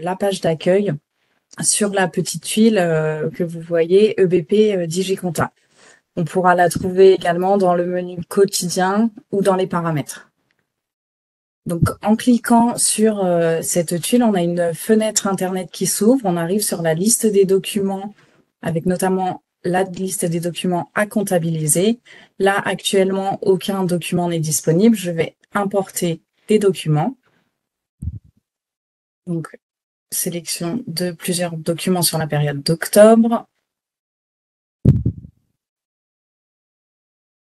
la page d'accueil sur la petite tuile que vous voyez, EBP DigiCompta. On pourra la trouver également dans le menu quotidien ou dans les paramètres. Donc, en cliquant sur cette tuile, on a une fenêtre Internet qui s'ouvre. On arrive sur la liste des documents, avec notamment la liste des documents à comptabiliser. Là, actuellement, aucun document n'est disponible. Je vais importer des documents. Donc, sélection de plusieurs documents sur la période d'octobre.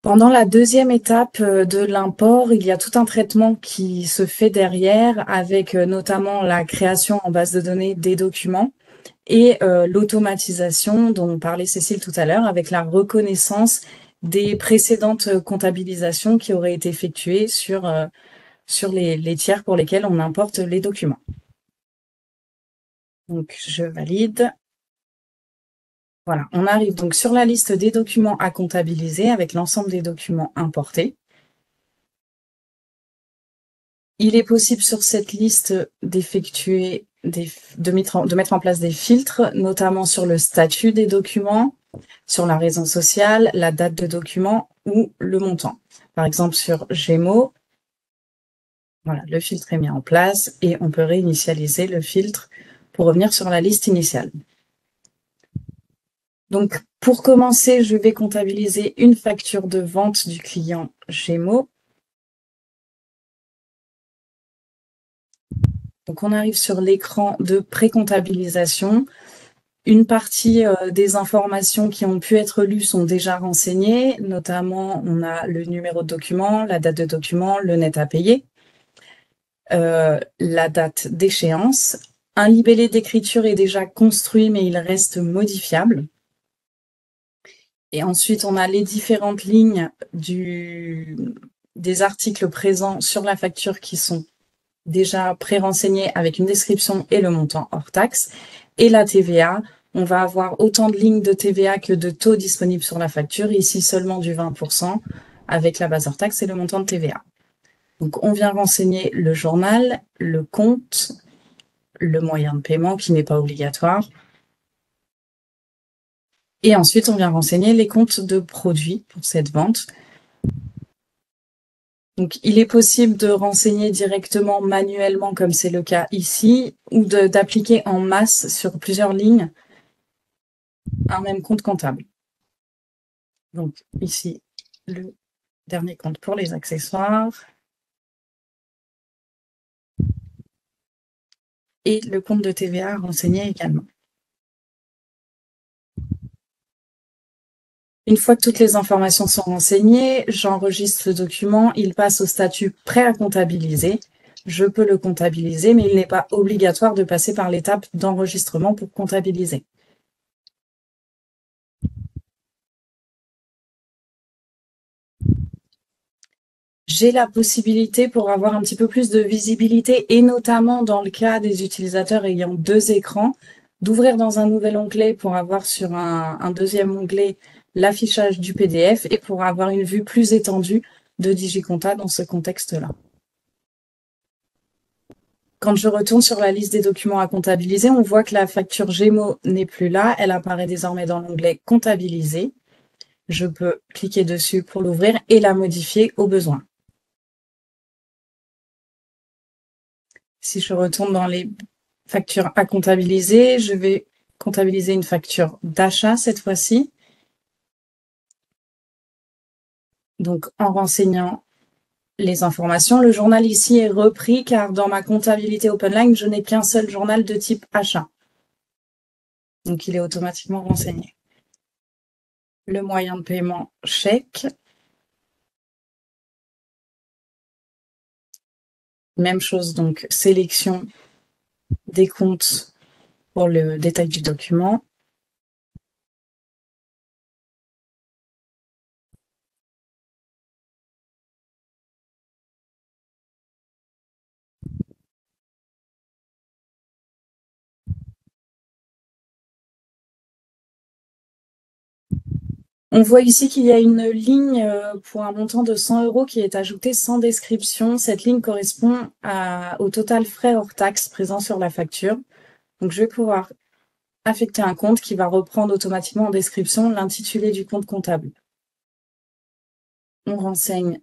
Pendant la deuxième étape de l'import, il y a tout un traitement qui se fait derrière avec notamment la création en base de données des documents et l'automatisation dont parlait Cécile tout à l'heure avec la reconnaissance des précédentes comptabilisations qui auraient été effectuées sur les tiers pour lesquels on importe les documents. Donc, je valide. Voilà, on arrive donc sur la liste des documents à comptabiliser avec l'ensemble des documents importés. Il est possible sur cette liste d'effectuer de mettre en place des filtres, notamment sur le statut des documents, sur la raison sociale, la date de document ou le montant. Par exemple, sur Gémeaux, voilà, le filtre est mis en place et on peut réinitialiser le filtre pour revenir sur la liste initiale. Donc, pour commencer, je vais comptabiliser une facture de vente du client Gémeaux. Donc, on arrive sur l'écran de pré-comptabilisation. Une partie des informations qui ont pu être lues sont déjà renseignées. Notamment, on a le numéro de document, la date de document, le net à payer, la date d'échéance. Un libellé d'écriture est déjà construit, mais il reste modifiable. Et ensuite, on a les différentes lignes des articles présents sur la facture qui sont déjà pré-renseignés avec une description et le montant hors taxe. Et la TVA, on va avoir autant de lignes de TVA que de taux disponibles sur la facture. Ici, seulement du 20% avec la base hors taxe et le montant de TVA. Donc, on vient renseigner le journal, le compte, le moyen de paiement qui n'est pas obligatoire. Et ensuite, on vient renseigner les comptes de produits pour cette vente. Donc, il est possible de renseigner directement manuellement, comme c'est le cas ici, ou d'appliquer en masse sur plusieurs lignes un même compte comptable. Donc, ici, le dernier compte pour les accessoires. Et le compte de TVA renseigné également. Une fois que toutes les informations sont renseignées, j'enregistre le document, il passe au statut prêt à comptabiliser. Je peux le comptabiliser, mais il n'est pas obligatoire de passer par l'étape d'enregistrement pour comptabiliser. J'ai la possibilité, pour avoir un petit peu plus de visibilité, et notamment dans le cas des utilisateurs ayant deux écrans, d'ouvrir dans un nouvel onglet pour avoir sur un deuxième onglet l'affichage du PDF et pour avoir une vue plus étendue de DigiCompta dans ce contexte-là. Quand je retourne sur la liste des documents à comptabiliser, on voit que la facture Gémeaux n'est plus là. Elle apparaît désormais dans l'onglet « Comptabiliser ». Je peux cliquer dessus pour l'ouvrir et la modifier au besoin. Si je retourne dans les factures à comptabiliser, je vais comptabiliser une facture d'achat cette fois-ci. Donc, en renseignant les informations, le journal ici est repris car dans ma comptabilité OpenLine, je n'ai qu'un seul journal de type achat. Donc, il est automatiquement renseigné. Le moyen de paiement, chèque. Même chose, donc, sélection des comptes pour le détail du document. On voit ici qu'il y a une ligne pour un montant de 100 € qui est ajoutée sans description. Cette ligne correspond au total frais hors taxe présent sur la facture. Donc, je vais pouvoir affecter un compte qui va reprendre automatiquement en description l'intitulé du compte comptable. On renseigne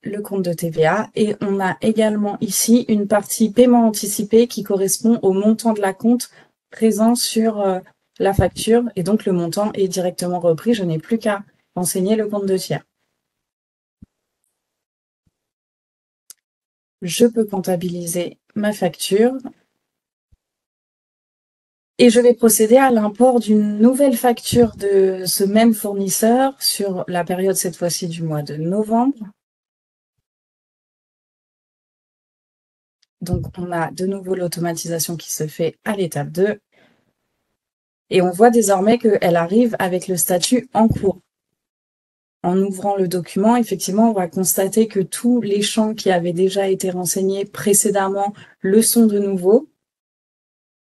le compte de TVA et on a également ici une partie paiement anticipé qui correspond au montant de l'acompte présent sur la facture et donc le montant est directement repris. Je n'ai plus qu'à renseigner le compte de tiers. Je peux comptabiliser ma facture et je vais procéder à l'import d'une nouvelle facture de ce même fournisseur sur la période cette fois-ci du mois de novembre. Donc, on a de nouveau l'automatisation qui se fait à l'étape 2. Et on voit désormais qu'elle arrive avec le statut en cours. En ouvrant le document, effectivement, on va constater que tous les champs qui avaient déjà été renseignés précédemment le sont de nouveau.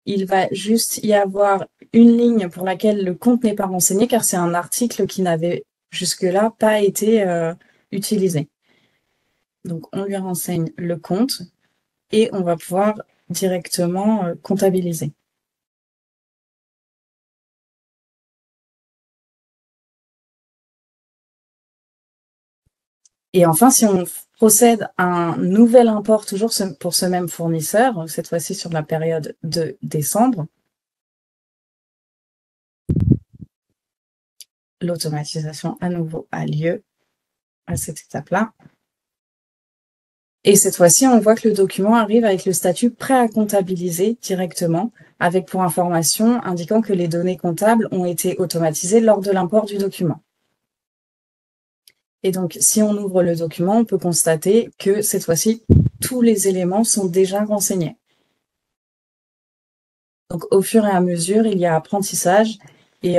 Il va juste y avoir une ligne pour laquelle le compte n'est pas renseigné car c'est un article qui n'avait jusque-là pas été utilisé. Donc, on lui renseigne le compte et on va pouvoir directement comptabiliser. Et enfin, si on procède à un nouvel import, toujours pour ce même fournisseur, cette fois-ci sur la période de décembre, l'automatisation à nouveau a lieu à cette étape-là. Et cette fois-ci, on voit que le document arrive avec le statut prêt à comptabiliser directement, avec pour information indiquant que les données comptables ont été automatisées lors de l'import du document. Et donc, si on ouvre le document, on peut constater que cette fois-ci, tous les éléments sont déjà renseignés. Donc, au fur et à mesure, il y a apprentissage et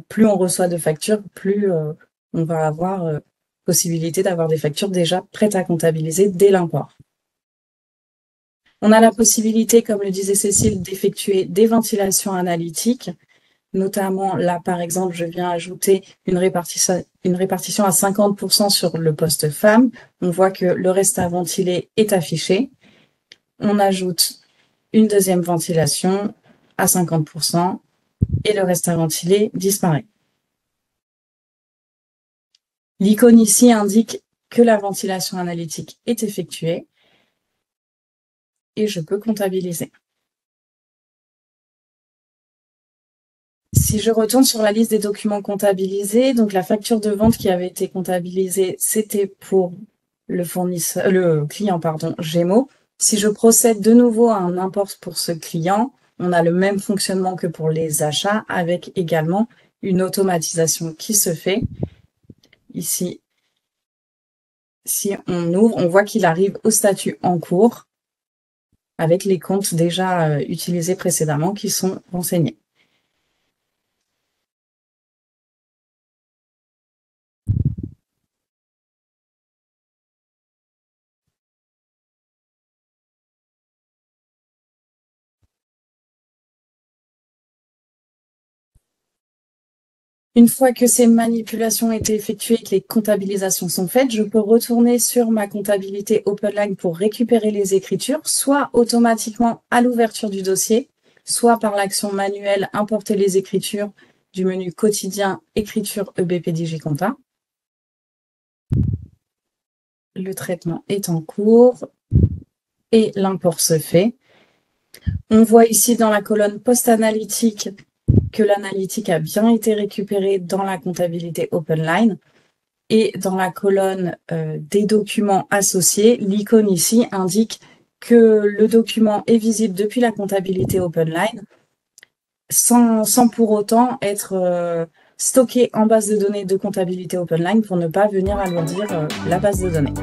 plus on reçoit de factures, plus on va avoir possibilité d'avoir des factures déjà prêtes à comptabiliser dès l'import. On a la possibilité, comme le disait Cécile, d'effectuer des ventilations analytiques. Notamment, là, par exemple, je viens ajouter une répartition à 50% sur le poste femme. On voit que le reste à ventiler est affiché. On ajoute une deuxième ventilation à 50% et le reste à ventiler disparaît. L'icône ici indique que la ventilation analytique est effectuée et je peux comptabiliser. Si je retourne sur la liste des documents comptabilisés, donc la facture de vente qui avait été comptabilisée, c'était pour le client, Gémeaux. Si je procède de nouveau à un import pour ce client, on a le même fonctionnement que pour les achats avec également une automatisation qui se fait. Ici, si on ouvre, on voit qu'il arrive au statut en cours avec les comptes déjà utilisés précédemment qui sont renseignés. Une fois que ces manipulations ont été effectuées et que les comptabilisations sont faites, je peux retourner sur ma comptabilité OpenLine pour récupérer les écritures, soit automatiquement à l'ouverture du dossier, soit par l'action manuelle importer les écritures du menu quotidien écriture EBP DigiCompta. Le traitement est en cours et l'import se fait. On voit ici dans la colonne post-analytique que l'analytique a bien été récupérée dans la comptabilité OpenLine. Et dans la colonne des documents associés, l'icône ici indique que le document est visible depuis la comptabilité OpenLine sans pour autant être stocké en base de données de comptabilité OpenLine pour ne pas venir alourdir la base de données.